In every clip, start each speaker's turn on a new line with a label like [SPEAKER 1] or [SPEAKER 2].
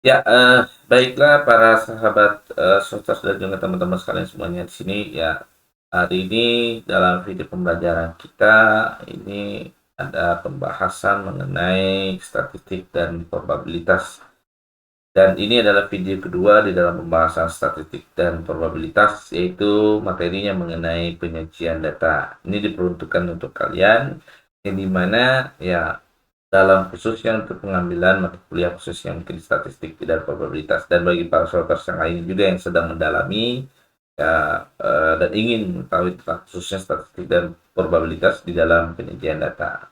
[SPEAKER 1] Ya, baiklah para sahabat, Sotas dan juga teman-teman sekalian semuanya di sini ya. Hari ini dalam video pembelajaran kita ini ada pembahasan mengenai statistik dan probabilitas. Dan ini adalah video kedua di dalam pembahasan statistik dan probabilitas, yaitu materinya mengenai penyajian data. Ini diperuntukkan untuk kalian yang dimana ya dalam khususnya untuk pengambilan mata kuliah khusus yang mungkin statistik dan probabilitas, dan bagi para saudara yang lain juga yang sedang mendalami ya dan ingin mengetahui tentang khususnya statistik dan probabilitas di dalam penyajian data.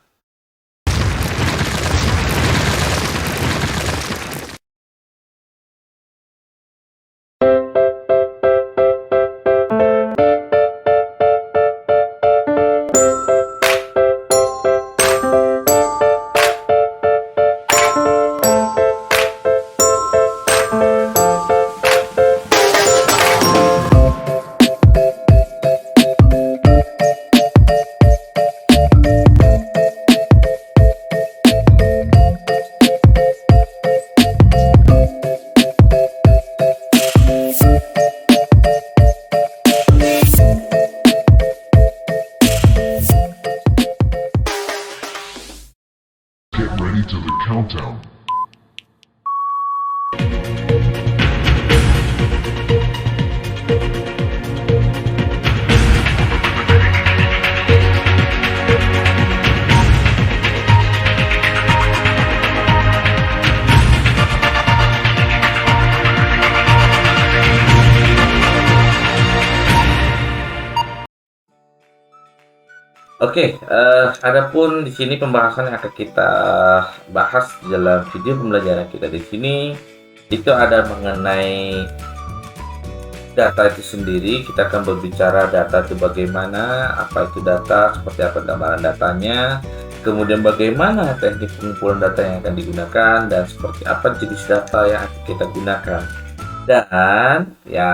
[SPEAKER 2] Get ready to the countdown.
[SPEAKER 1] Oke, adapun di sini pembahasan yang akan kita bahas dalam video pembelajaran kita di sini itu ada mengenai data itu sendiri. Kita akan berbicara data itu bagaimana, apa itu data, seperti apa gambaran datanya, kemudian bagaimana teknik pengumpulan data yang akan digunakan, dan seperti apa jenis data yang akan kita gunakan. Dan ya,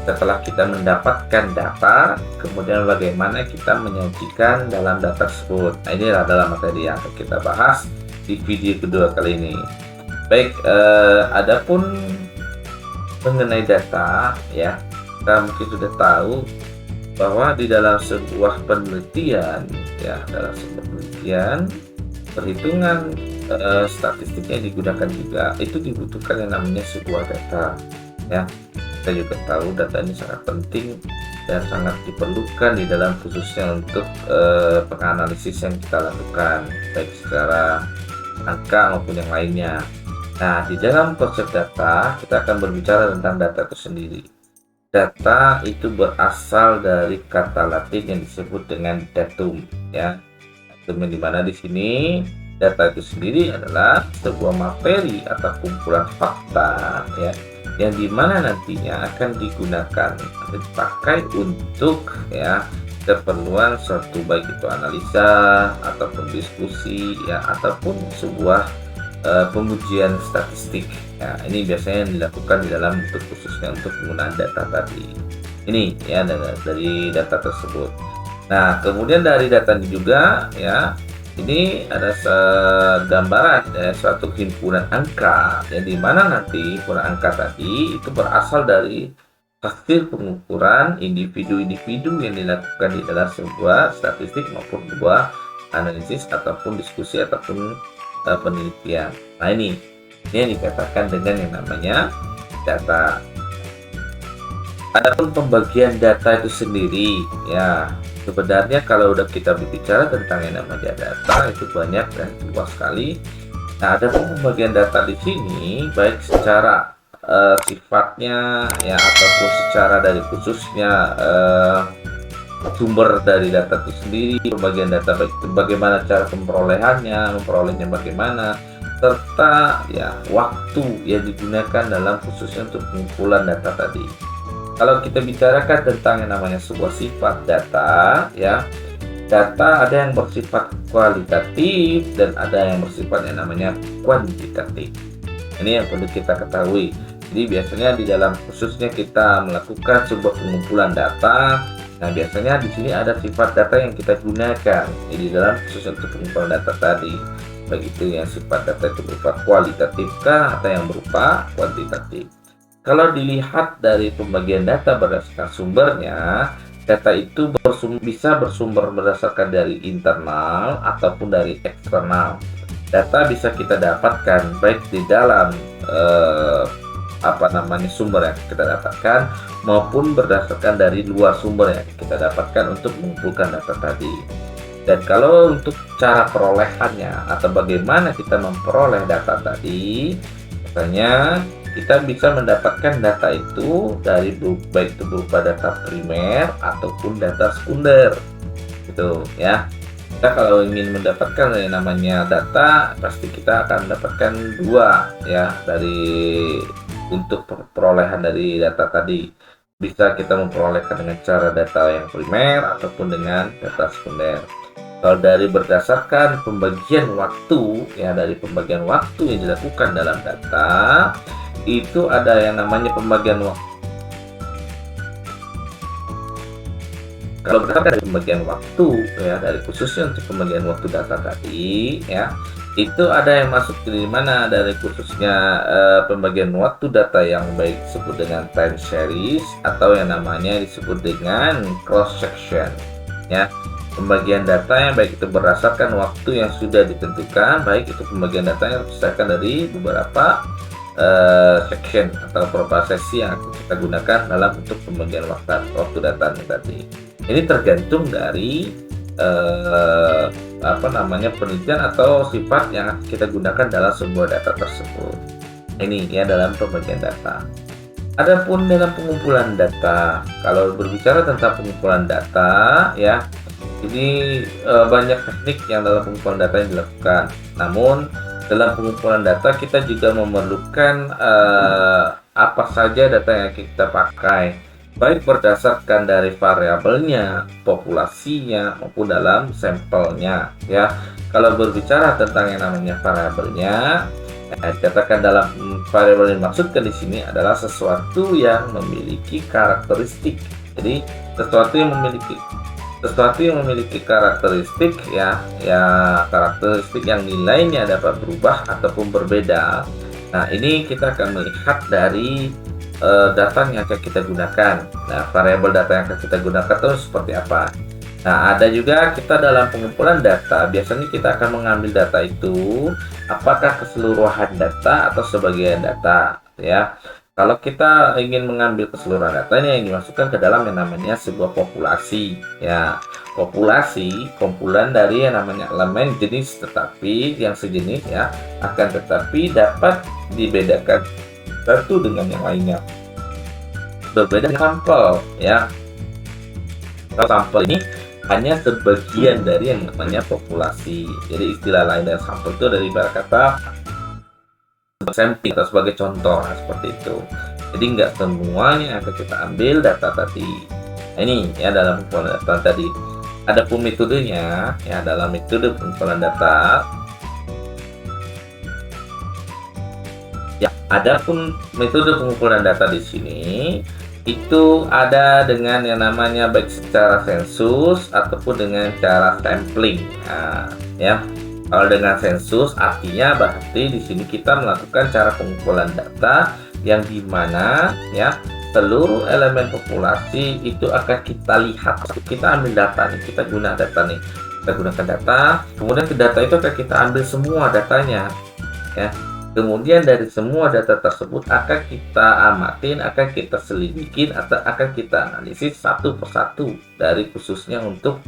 [SPEAKER 1] setelah kita mendapatkan data, kemudian bagaimana kita menyajikan dalam data tersebut. Nah, ini adalah materi yang akan kita bahas di video kedua kali ini. Baik, adapun mengenai data ya, kita mungkin sudah tahu bahwa di dalam sebuah penelitian ya, dalam sebuah penelitian perhitungan statistiknya digunakan juga, itu dibutuhkan yang namanya sebuah data ya. Kita juga tahu data ini sangat penting dan sangat diperlukan di dalam khususnya untuk penganalisis yang kita lakukan, baik secara angka maupun yang lainnya. Nah, di dalam konsep data kita akan berbicara tentang data itu sendiri. Data itu berasal dari kata Latin yang disebut dengan datum ya. Datum yang dimana di sini data itu sendiri adalah sebuah materi atau kumpulan fakta ya, yang dimana nantinya akan digunakan atau dipakai untuk ya keperluan suatu, baik itu analisa ataupun diskusi ya, ataupun sebuah pengujian statistik ya. Ini biasanya yang dilakukan di dalam bentuk khususnya untuk penggunaan data tadi ini ya, dari data tersebut. Nah, kemudian dari data ini juga ya, ini ada gambaran ya, suatu himpunan angka yang dimana nanti himpunan angka tadi itu berasal dari hasil pengukuran individu-individu yang dilakukan di dalam sebuah statistik maupun sebuah analisis ataupun diskusi ataupun penelitian. Nah, ini yang dikatakan dengan yang namanya data. Adapun pembagian data itu sendiri ya, sebenarnya kalau udah kita berbicara tentang yang namanya data itu banyak dan luas sekali. Nah, ada pembagian data di sini baik secara sifatnya ya, ataupun secara dari khususnya sumber dari data itu sendiri, pembagian data baik bagaimana cara memperolehnya bagaimana, serta ya waktu yang digunakan dalam khususnya untuk pengumpulan data tadi. Kalau kita bicarakan tentang yang namanya sebuah sifat data ya, data ada yang bersifat kualitatif dan ada yang bersifat yang namanya kuantitatif. Ini yang perlu kita ketahui. Jadi biasanya di dalam khususnya kita melakukan sebuah pengumpulan data, nah biasanya di sini ada sifat data yang kita gunakan di dalam khusus untuk pengumpulan data tadi. baik itu yang sifat data itu berupa kualitatif kah atau yang berupa kuantitatif. Kalau dilihat dari pembagian data berdasarkan sumbernya, data itu bisa bersumber berdasarkan dari internal ataupun dari eksternal. Data bisa kita dapatkan baik di dalam sumber yang kita dapatkan maupun berdasarkan dari luar sumber yang kita dapatkan untuk mengumpulkan data tadi. Dan kalau untuk cara perolehannya atau bagaimana kita memperoleh data tadi, misalnya kita bisa mendapatkan data itu dari baik itu berupa data primer ataupun data sekunder, gitu ya. Kita kalau ingin mendapatkan yang namanya data, pasti kita akan mendapatkan dua ya untuk perolehan dari data tadi. Bisa kita memperolehkan dengan cara data yang primer ataupun dengan data sekunder. Kalau dari berdasarkan pembagian waktu ya, dari pembagian waktu yang dilakukan dalam data, itu ada yang namanya pembagian waktu. Kalau berdasarkan dari pembagian waktu ya, dari khususnya untuk pembagian waktu data tadi ya, itu ada yang masuk di mana dari khususnya pembagian waktu data yang baik disebut dengan time series atau yang namanya disebut dengan cross section ya. Pembagian data yang baik itu berdasarkan waktu yang sudah ditentukan, baik itu pembagian data yang berdasarkan dari beberapa section atau beberapa sesi yang kita gunakan dalam untuk pembagian waktu data tadi. Ini tergantung dari penelitian atau sifat yang kita gunakan dalam sebuah data tersebut. Ini ya dalam pembagian data. Adapun dalam pengumpulan data, kalau berbicara tentang pengumpulan data ya, ini banyak teknik yang dalam pengumpulan data yang dilakukan. Namun dalam pengumpulan data kita juga memerlukan apa saja data yang kita pakai, baik berdasarkan dari variabelnya, populasinya maupun dalam sampelnya ya. Kalau berbicara tentang yang namanya variabelnya, dikatakan dalam variabel yang dimaksudkan di sini adalah sesuatu yang memiliki karakteristik. Jadi sesuatu yang memiliki karakteristik ya karakteristik yang nilainya dapat berubah ataupun berbeda. Nah, ini kita akan melihat dari data yang akan kita gunakan. Nah, variabel data yang akan kita gunakan itu seperti apa. Nah, ada juga kita dalam pengumpulan data, biasanya kita akan mengambil data itu apakah keseluruhan data atau sebagian data ya. Kalau kita ingin mengambil keseluruhan datanya, yang dimasukkan ke dalam yang namanya sebuah populasi ya. Populasi kumpulan dari yang namanya elemen jenis tetapi yang sejenis ya, akan tetapi dapat dibedakan satu dengan yang lainnya. Berbeda sampel ya. Kalau sampel ini hanya sebagian dari yang namanya populasi. Jadi istilah lain dari sampel itu dari ibarat kata sampling atau sebagai contoh seperti itu. Jadi nggak semuanya akan kita ambil data tadi. Nah, ini ya dalam pengumpulan data tadi. Adapun metodenya ya, dalam metode pengumpulan data ya, adapun metode pengumpulan data di sini itu ada dengan yang namanya baik secara sensus ataupun dengan cara sampling. Nah, ya. Kalau dengan sensus artinya berarti di sini kita melakukan cara pengumpulan data yang dimana ya seluruh elemen populasi itu akan kita lihat. Kita ambil data nih, kita gunakan data, kemudian ke data itu akan kita ambil semua datanya ya. Kemudian dari semua data tersebut akan kita amatin, akan kita selidikin atau akan kita analisis satu persatu dari khususnya untuk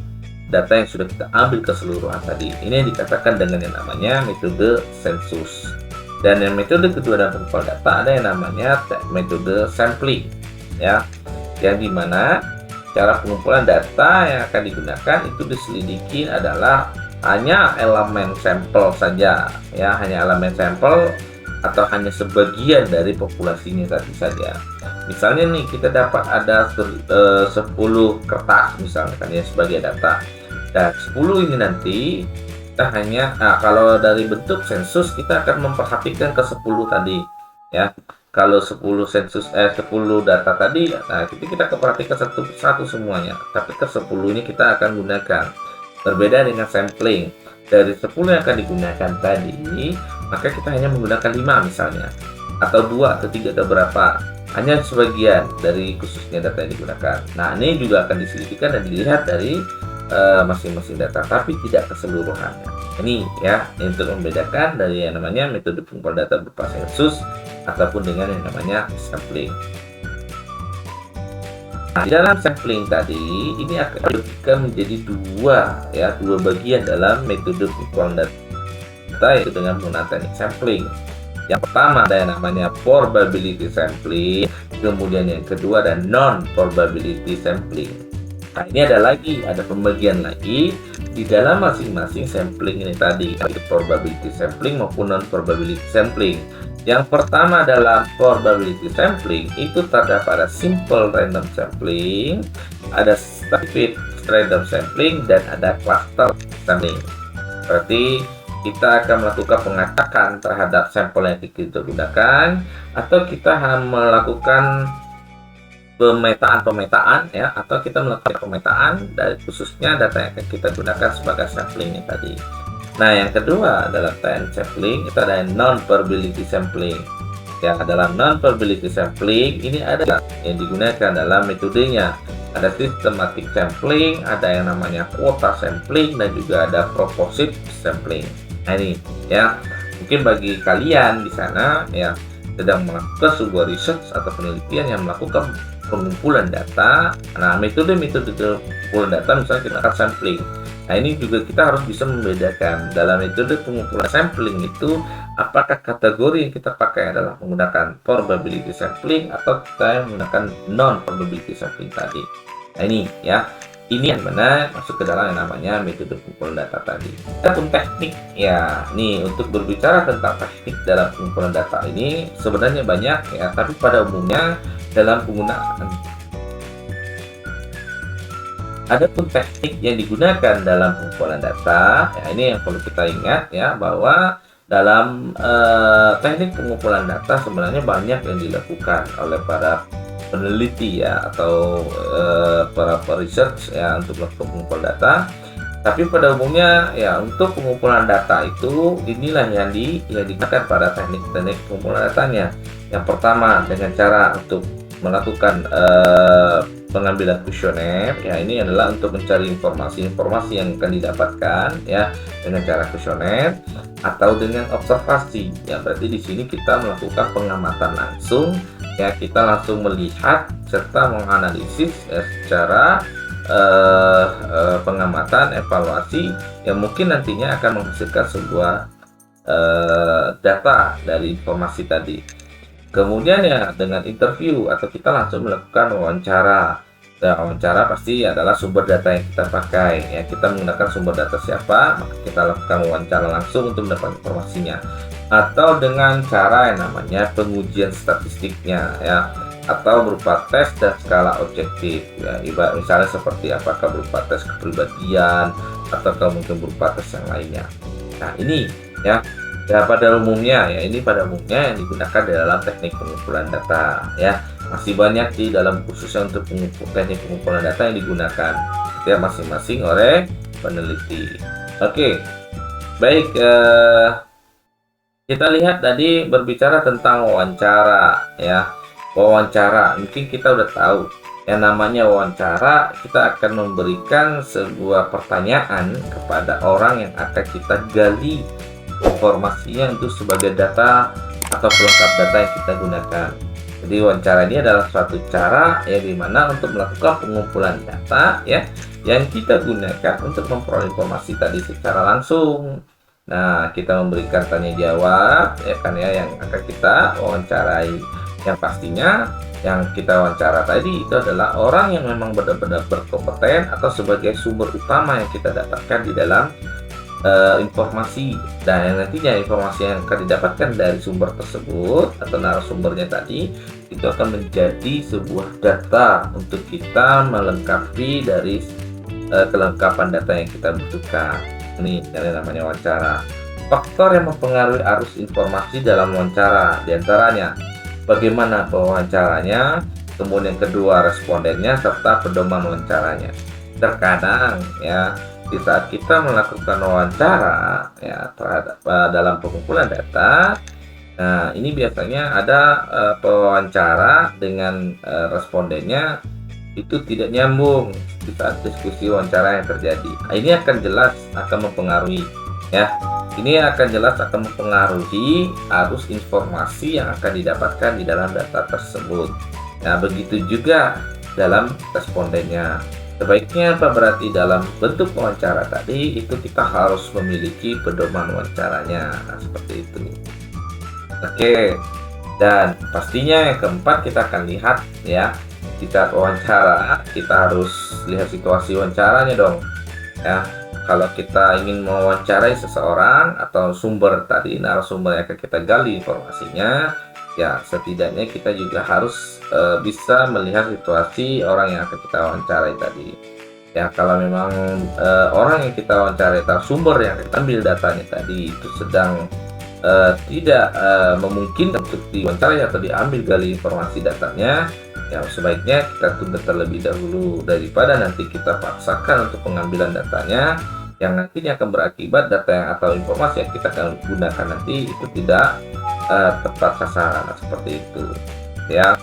[SPEAKER 1] data yang sudah kita ambil keseluruhan tadi. Ini yang dikatakan dengan yang namanya metode sensus. Dan yang metode kedua dalam pengumpulan data ada yang namanya metode sampling ya, yang dimana cara pengumpulan data yang akan digunakan itu diselidiki adalah hanya elemen sampel saja ya, hanya elemen sampel atau hanya sebagian dari populasinya tadi saja. Misalnya nih kita dapat ada 10 kertas misalnya kan ya sebagai data. Dan 10 ini nanti kita hanya kalau dari bentuk sensus kita akan memperhatikan ke 10 tadi ya. Kalau 10 sensus 10 data tadi, nah kita perhatikan satu persatu semuanya. Tapi ke 10 ini kita akan gunakan. Berbeda dengan sampling. dari 10 yang akan digunakan tadi, maka kita hanya menggunakan 5 misalnya, atau 2 atau 3 atau berapa, hanya sebagian dari khususnya data yang digunakan. Nah, ini juga akan diselidikkan dan dilihat dari masing-masing data, tapi tidak keseluruhannya. Ini ya, untuk membedakan dari yang namanya metode pengumpulan data berupa sensus ataupun dengan yang namanya sampling. Nah, di dalam sampling tadi ini akan dibagi menjadi dua bagian dalam metode pengumpulan data, yaitu dengan menggunakan teknik sampling. Yang pertama ada yang namanya probability sampling, kemudian yang kedua ada non probability sampling. Nah, ini ada pembagian lagi di dalam masing-masing sampling ini tadi, baik probability sampling maupun non probability sampling. Yang pertama dalam probability sampling itu terdapat simple random sampling, ada stratified random sampling, dan ada cluster sampling. Berarti kita akan melakukan pengatakan terhadap sampel yang kita gunakan, atau kita melakukan pemetaan ya, atau kita melakukan pemetaan dari khususnya data yang akan kita gunakan sebagai sampling yang tadi. Nah, yang kedua dalam teknik sampling itu ada non probability sampling. Ya, dalam non probability sampling ini ada yang digunakan dalam metodenya. Ada systematic sampling, ada yang namanya quota sampling, dan juga ada proportionate sampling. Nah, ini ya, mungkin bagi kalian di sana ya sedang melakukan sebuah research atau penelitian yang melakukan pengumpulan data. Nah, metode pengumpulan data misalnya kita akan sampling. Nah, ini juga kita harus bisa membedakan dalam metode pengumpulan sampling itu apakah kategori yang kita pakai adalah menggunakan probability sampling atau kita menggunakan non probability sampling tadi. Nah, ini ya, ini yang mana masuk ke dalam yang namanya metode pengumpulan data tadi. Adapun teknik ya, nih untuk berbicara tentang teknik dalam pengumpulan data ini sebenarnya banyak ya, tapi pada umumnya dalam penggunaan adapun teknik yang digunakan dalam pengumpulan data ya, ini yang perlu kita ingat ya, bahwa dalam teknik pengumpulan data sebenarnya banyak yang dilakukan oleh para peneliti ya, atau para research ya untuk melakukan pengumpulan data. Tapi pada umumnya ya, untuk pengumpulan data itu inilah yang digunakan pada teknik-teknik pengumpulan datanya. Yang pertama dengan cara untuk melakukan pengambilan kuesioner ya, ini adalah untuk mencari informasi yang akan didapatkan ya dengan cara kuesioner atau dengan observasi ya. Berarti di sini kita melakukan pengamatan langsung ya, kita langsung melihat serta menganalisis ya, secara pengamatan evaluasi yang mungkin nantinya akan menghasilkan sebuah data dari informasi tadi. Kemudian ya dengan interview atau kita langsung melakukan wawancara. Nah, wawancara pasti adalah sumber data yang kita pakai ya, kita menggunakan sumber data siapa, maka kita lakukan wawancara langsung untuk mendapatkan informasinya. Atau dengan cara yang namanya pengujian statistiknya ya, atau berupa tes dan skala objektif ya, misalnya seperti apakah berupa tes kepribadian atau mungkin berupa tes yang lainnya. Nah, ini ya pada umumnya ya, ini pada umumnya yang digunakan dalam teknik pengumpulan data ya. Masih banyak di dalam khususnya untuk teknik pengumpulan data yang digunakan ya masing-masing oleh peneliti. Oke, baik, kita lihat tadi berbicara tentang wawancara ya. Wawancara, mungkin kita udah tahu yang namanya wawancara, kita akan memberikan sebuah pertanyaan kepada orang yang akan kita gali informasinya untuk sebagai data atau pelengkap data yang kita gunakan. Jadi wawancara ini adalah suatu cara ya, dimana untuk melakukan pengumpulan data ya yang kita gunakan untuk memperoleh informasi tadi secara langsung. Nah, kita memberikan tanya jawab ya kan ya, yang akan kita wawancarai. Yang pastinya yang kita wawancara tadi itu adalah orang yang memang benar-benar berkompeten atau sebagai sumber utama yang kita dapatkan di dalam informasi, dan yang nantinya informasi yang akan didapatkan dari sumber tersebut atau narasumbernya tadi itu akan menjadi sebuah data untuk kita melengkapi dari kelengkapan data yang kita butuhkan. Ini yang namanya wawancara. Faktor yang mempengaruhi arus informasi dalam wawancara diantaranya bagaimana pewawancaranya, kemudian kedua respondennya, serta pedoman wawancaranya. Terkadang ya di saat kita melakukan wawancara ya terhadap dalam pengumpulan data. Nah, ini biasanya ada pewawancara dengan respondennya itu tidak nyambung di saat diskusi wawancara yang terjadi. Nah, ini akan jelas akan mempengaruhi ya. Ini akan jelas akan mempengaruhi arus informasi yang akan didapatkan di dalam data tersebut. Nah, begitu juga dalam respondennya. Sebaiknya apa berarti dalam bentuk wawancara tadi itu kita harus memiliki pedoman wawancaranya. Nah, seperti itu. Oke. Dan pastinya yang keempat kita akan lihat ya. Kita wawancara, kita harus lihat situasi wawancaranya dong. Ya, kalau kita ingin mewawancarai seseorang atau sumber tadi, narasumber yang akan kita gali informasinya, ya setidaknya kita juga harus bisa melihat situasi orang yang akan kita wawancarai tadi. Ya, kalau memang orang yang kita wawancarai atau sumber yang kita ambil datanya tadi itu sedang tidak memungkinkan untuk diwawancarai atau diambil gali informasi datanya, ya sebaiknya kita tunda terlebih dahulu daripada nanti kita paksakan untuk pengambilan datanya yang nantinya akan berakibat data yang atau informasi yang kita akan gunakan nanti itu tidak tepat sasaran seperti itu ya.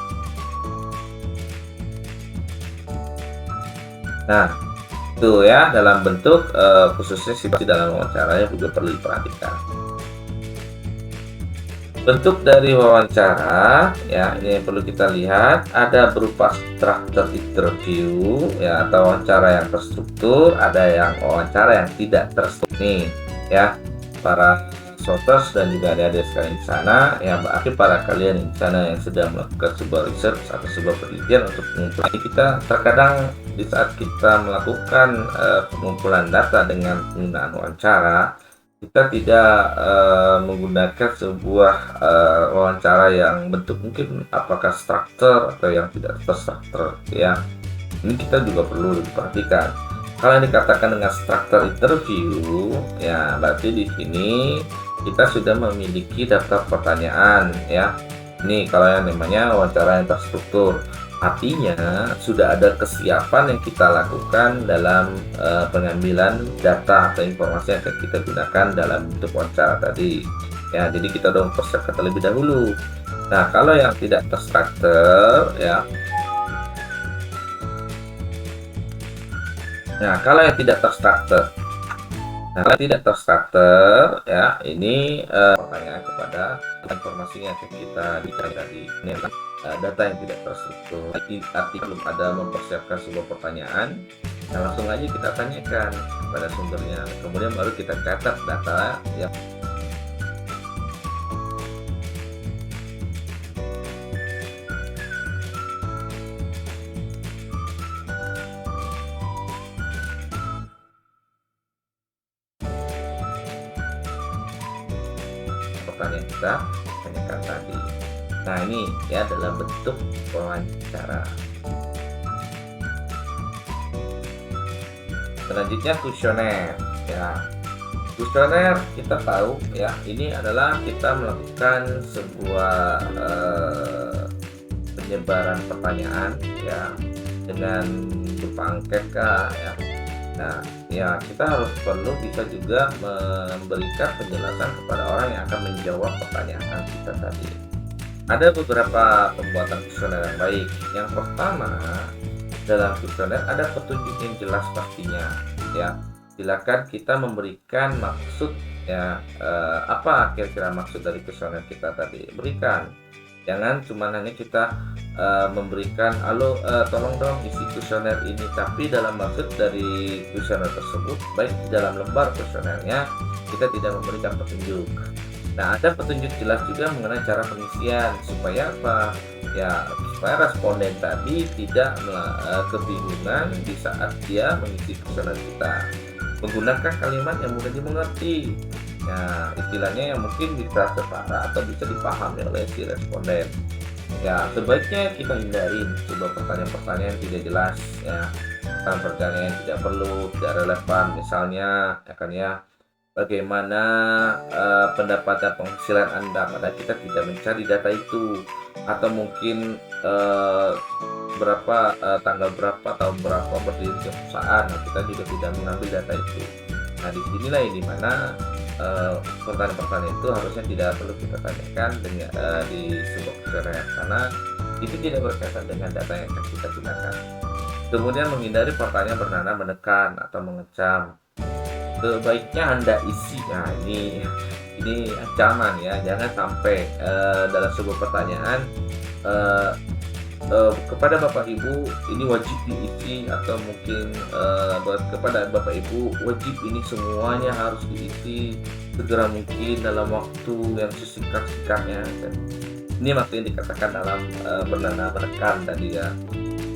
[SPEAKER 1] Nah itu ya dalam bentuk khususnya situasi dalam wawancaranya juga perlu diperhatikan. Bentuk dari wawancara ya ini yang perlu kita lihat ada berupa structured interview ya atau wawancara yang terstruktur, ada yang wawancara yang tidak terstruktur nih ya para shooters dan juga adik-adik sekalian di sana ya, berarti para kalian di sana yang sedang melakukan sebuah research atau sebuah penelitian untuk pengumpulan. Kita terkadang di saat kita melakukan pengumpulan data dengan penggunaan wawancara, kita tidak menggunakan sebuah wawancara yang bentuk mungkin apakah struktur atau yang tidak terstruktur ya. Ini kita juga perlu diperhatikan. Kalau yang dikatakan dengan struktur interview ya berarti di sini kita sudah memiliki daftar pertanyaan ya. Ini kalau yang namanya wawancara yang terstruktur, artinya sudah ada kesiapan yang kita lakukan dalam pengambilan data atau informasi yang akan kita gunakan dalam bentuk wawancara tadi ya. Jadi kita udah mempersiapkan terlebih dahulu. Nah kalau yang tidak terstruktur ya, kalau yang tidak terstruktur ya ini pertanyaan kepada informasi yang akan kita dicari tadi. Ini adalah data yang tidak terstruktur, arti belum ada mempersiapkan sebuah pertanyaan. Nah langsung aja kita tanyakan kepada sumbernya, kemudian baru kita catat data yang pertanyaan kita tanyakan tadi. Nah ini ya dalam bentuk wawancara. Selanjutnya kuesioner ya. Kuesioner kita tahu ya ini adalah kita melakukan sebuah penyebaran pertanyaan ya dengan berupa angket ya. Nah ya kita harus perlu bisa juga memberikan penjelasan kepada orang yang akan menjawab pertanyaan kita tadi. Ada beberapa pembuatan kuesioner yang baik. Yang pertama, dalam kuesioner ada petunjuk yang jelas pastinya ya. Silakan kita memberikan maksud ya, apa kira-kira maksud dari kuesioner kita tadi, berikan. Jangan cuma hanya kita memberikan tolong dong isi kuesioner ini, tapi dalam maksud dari kuesioner tersebut baik di dalam lembar kuesionernya kita tidak memberikan petunjuk. Nah ada petunjuk jelas juga mengenai cara pengisian supaya apa ya, supaya responden tadi tidak kebingungan di saat dia mengisi kuesioner kita. Menggunakan kalimat yang mudah dimengerti ya, istilahnya yang mungkin bisa setara atau bisa dipahami oleh si responden ya. Sebaiknya kita hindarin coba pertanyaan-pertanyaan yang tidak jelas ya, pertanyaan yang tidak perlu, tidak relevan. Misalnya ya kan ya, bagaimana pendapat dan penghasilan Anda, padahal kita tidak mencari data itu. Atau mungkin berapa, tanggal berapa, tahun berapa berdirinya perusahaan. Nah, kita juga tidak mengambil data itu. Nah, disinilah yang dimana pertanyaan-pertanyaan itu harusnya tidak perlu kita tanyakan dengan di sebuah kuesioner, karena itu tidak berkaitan dengan data yang akan kita gunakan. Kemudian menghindari pertanyaan bernada menekan atau mengecam. Sebaiknya Anda isi, nah ini ancaman ya, jangan sampai dalam sebuah pertanyaan kepada Bapak Ibu ini wajib diisi, atau mungkin kepada Bapak Ibu wajib ini semuanya harus diisi segera mungkin dalam waktu yang sesingkat-singkatnya. Ini maksudnya dikatakan dalam bernada menekan tadi ya.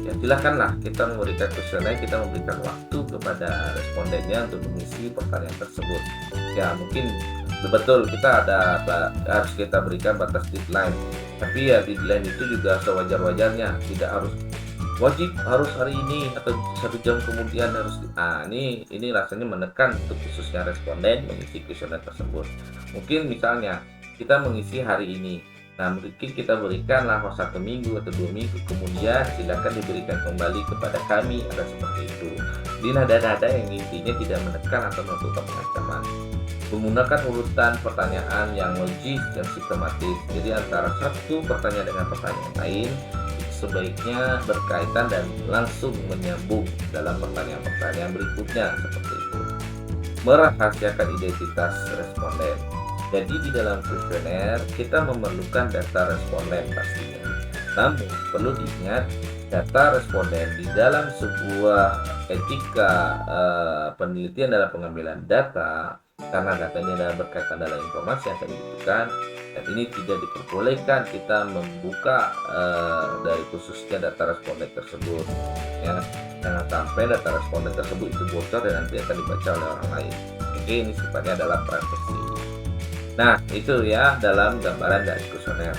[SPEAKER 1] Ya silakanlah kita memberikan kuesioner, kita memberikan waktu kepada respondennya untuk mengisi pertanyaan tersebut. Ya mungkin betul kita harus kita berikan batas deadline, tapi ya deadline itu juga sewajar-wajarnya, tidak wajib harus hari ini atau 1 jam kemudian harus. Ini rasanya menekan untuk khususnya responden mengisi kuesioner tersebut. Mungkin misalnya kita mengisi hari ini, nah mungkin kita berikanlah 1 minggu atau 2 minggu kemudian silakan diberikan kembali kepada kami, ada seperti itu. Ini nada-nada yang intinya tidak menekan atau melakukan pengancaman. Menggunakan urutan pertanyaan yang logis dan sistematis, jadi antara satu pertanyaan dengan pertanyaan lain sebaiknya berkaitan dan langsung menyambung dalam pertanyaan-pertanyaan berikutnya seperti itu. Merahasiakan identitas responden. Jadi di dalam kuesioner kita memerlukan data responden pastinya. Namun perlu diingat, data responden di dalam sebuah etika penelitian dalam pengambilan data, karena datanya adalah berkaitan dalam informasi yang akan dibutuhkan, dan ini tidak diperbolehkan kita membuka dari khususnya data responden tersebut ya. Jangan sampai data responden tersebut itu bocor dan nanti akan dibaca oleh orang lain. Oke, ini sifatnya adalah privasi. Nah itu ya dalam gambaran dari kuesioner.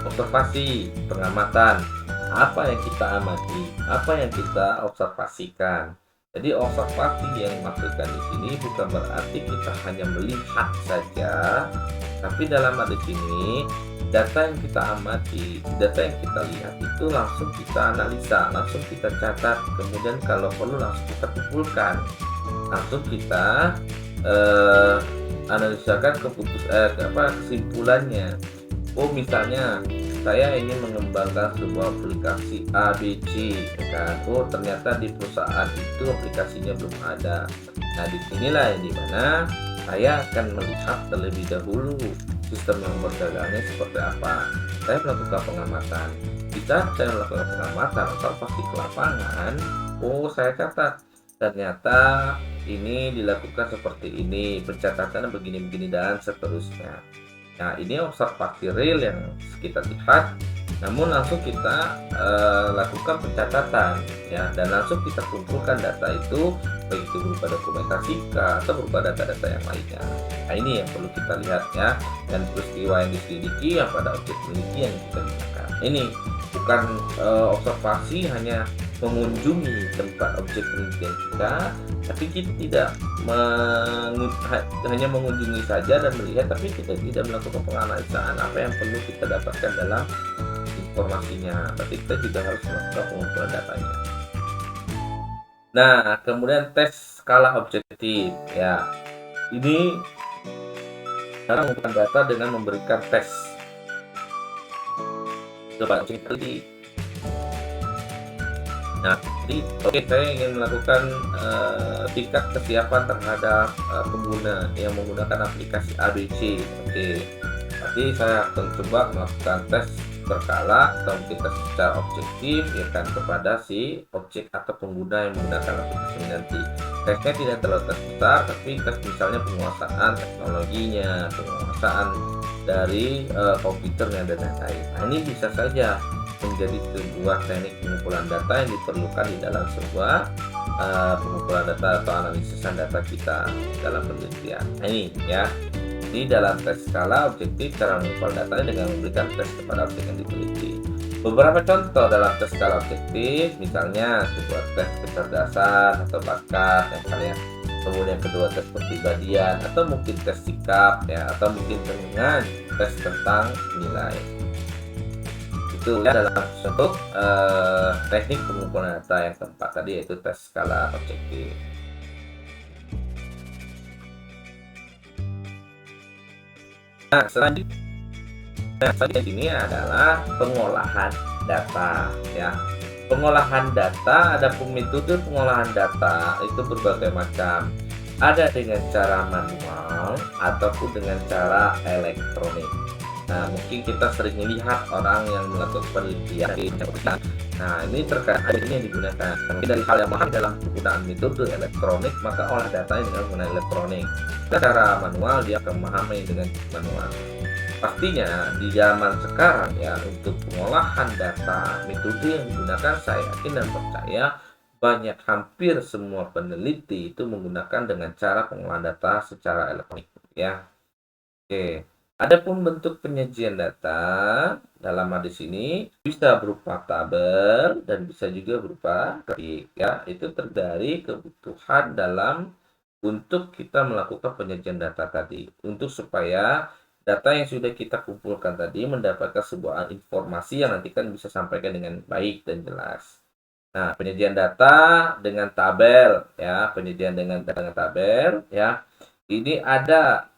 [SPEAKER 1] Observasi, pengamatan, apa yang kita amati, apa yang kita observasikan. Jadi observasi yang dimaksudkan di sini bukan berarti kita hanya melihat saja, tapi dalam hal di sini data yang kita amati, data yang kita lihat itu langsung kita analisa, langsung kita catat, kemudian kalau perlu langsung kita kumpulkan, langsung kita analisakan kesimpulannya. Oh misalnya saya ingin mengembangkan sebuah aplikasi ABC, kan? Oh ternyata di perusahaan itu aplikasinya belum ada. Nah disinilah yang dimana saya akan melihat terlebih dahulu sistem yang berdagangnya seperti apa. Saya melakukan pengamatan. Jika saya melakukan pengamatan atau pasti ke lapangan, oh saya catat ternyata ini dilakukan seperti ini, pencatatannya begini-begini dan seterusnya. Nah ini observasi real yang kita lihat, namun langsung kita lakukan pencatatan ya, dan langsung kita kumpulkan data itu, baik itu berupa dokumentasi atau berupa data-data yang lainnya. Nah ini yang perlu kita lihat ya, dan peristiwa yang diselidiki yang pada objek penelitian yang kita gunakan. Ini bukan observasi hanya mengunjungi tempat objek penelitian kita, tapi kita tidak hanya mengunjungi saja dan melihat, tapi kita tidak melakukan penganalisaan apa yang perlu kita dapatkan dalam informasinya. Berarti kita juga harus melakukan pengumpulan datanya. Nah, kemudian tes skala objektif ya. Ini cara mengumpulkan data dengan memberikan tes kepada objek peneliti. Nah, jadi saya ingin melakukan tingkat kesiapan terhadap pengguna yang menggunakan aplikasi ABC. Tapi saya akan coba melakukan tes berkala atau kita secara objektif ya kan kepada si objek atau pengguna yang menggunakan aplikasi nanti. Tesnya tidak terlalu tes besar, tapi tes misalnya penguasaan teknologinya, penguasaan dari komputernya dan lain-lain. Nah, ini bisa saja menjadi sebuah teknik pengumpulan data yang diperlukan di dalam sebuah pengumpulan data atau analisis data kita dalam penelitian. Nah, ini ya, di dalam tes skala objektif cara mengumpulkan datanya dengan memberikan tes kepada objek yang diteliti. Beberapa contoh dalam tes skala objektif, misalnya sebuah tes kecerdasan atau bakat yang kalian, kemudian kedua tes kepribadian, atau mungkin tes sikap ya, atau mungkin dengan tes tentang nilai. itu ya dalam bentuk teknik pengumpulan data yang keempat tadi, yaitu tes skala objektif. Nah, selanjutnya ini adalah pengolahan data ya. Pengolahan data, ada metode pengolahan data itu berbagai macam. Ada dengan cara manual ataupun dengan cara elektronik. Nah, mungkin kita sering melihat orang yang melakukan penelitian di penelitian. Nah, ini terkait ini yang digunakan. Mungkin dari hal yang mahal dalam penggunaan metode elektronik, maka olah datanya dengan menggunakan elektronik. Secara manual dia akan memahami dengan manual. Pastinya di zaman sekarang ya, untuk pengolahan data, metode yang digunakan saya yakin dan percaya hampir semua peneliti itu menggunakan dengan cara pengolahan data secara elektronik ya. Oke. Adapun bentuk penyajian data dalam hadis ini bisa berupa tabel dan bisa juga berupa grafik ya. Itu terdiri kebutuhan dalam untuk kita melakukan penyajian data tadi, untuk supaya data yang sudah kita kumpulkan tadi mendapatkan sebuah informasi yang nanti kan bisa sampaikan dengan baik dan jelas. Nah, penyajian data dengan tabel ya, penyajian dengan tabel ya. Ini ada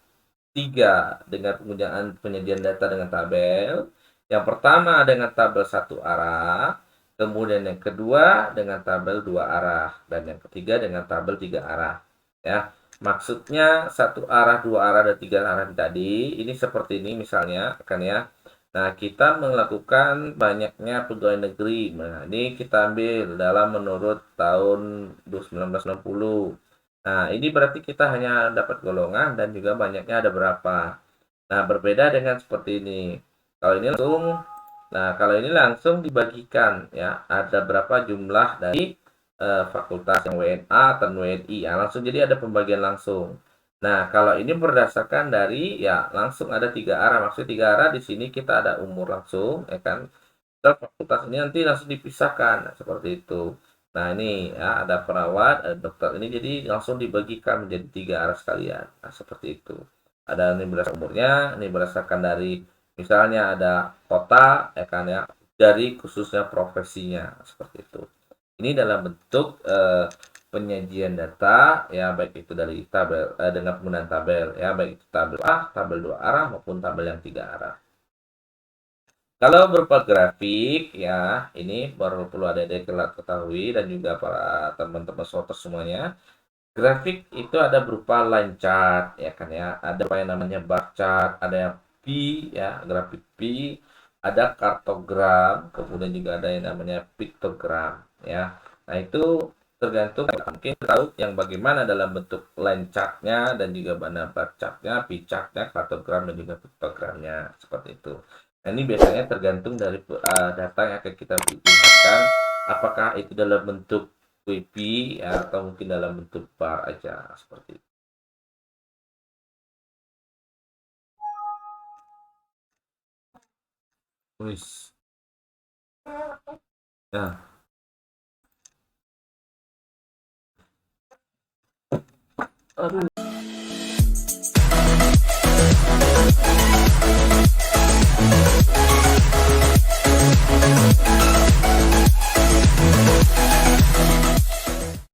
[SPEAKER 1] 3 dengan penggunaan penyajian data dengan tabel. Yang pertama dengan tabel satu arah, kemudian yang kedua dengan tabel 2 arah, dan yang ketiga dengan tabel 3 arah ya. Maksudnya satu arah, 2 arah, dan 3 arah tadi ini seperti ini misalnya kan ya. Nah, kita melakukan banyaknya pegawai negeri. Nah, ini kita ambil dalam menurut tahun 1960. Nah, ini berarti kita hanya dapat golongan dan juga banyaknya ada berapa. Nah, berbeda dengan seperti ini. Kalau ini langsung dibagikan ya, ada berapa jumlah dari fakultas yang WNA dan WNI ya, langsung jadi ada pembagian langsung. Nah, kalau ini berdasarkan dari ya langsung ada 3 arah. Maksudnya 3 arah di sini kita ada umur langsung ya kan. Fakultas ini nanti langsung dipisahkan nah, seperti itu. Nah, ini ya ada perawat, ada dokter, ini jadi langsung dibagikan menjadi 3 arah sekalian. Nah, seperti itu. Ada ini berdasarkan umurnya, ini berdasarkan dari misalnya ada kota ya kan ya, dari khususnya profesinya seperti itu. Ini dalam bentuk penyajian data ya, baik itu dari tabel dengan penggunaan tabel ya, baik itu tabel A, tabel 2 arah maupun tabel yang 3 arah. Kalau berupa grafik ya, ini baru perlu ada ketahui dan juga para teman-teman sorter semuanya. Grafik itu ada berupa line chart ya kan ya, ada apa yang namanya bar chart, ada yang P ya, grafik P, ada kartogram, kemudian juga ada yang namanya piktogram ya. Nah, itu tergantung mungkin tahu yang bagaimana dalam bentuk line chartnya dan juga mana bar chartnya, P chartnya, kartogram dan juga piktogramnya seperti itu. Nah, ini biasanya tergantung dari data yang akan kita lihatkan, apakah itu dalam bentuk WP ya, atau mungkin dalam bentuk bar aja seperti itu. Wis. Nah, aduh.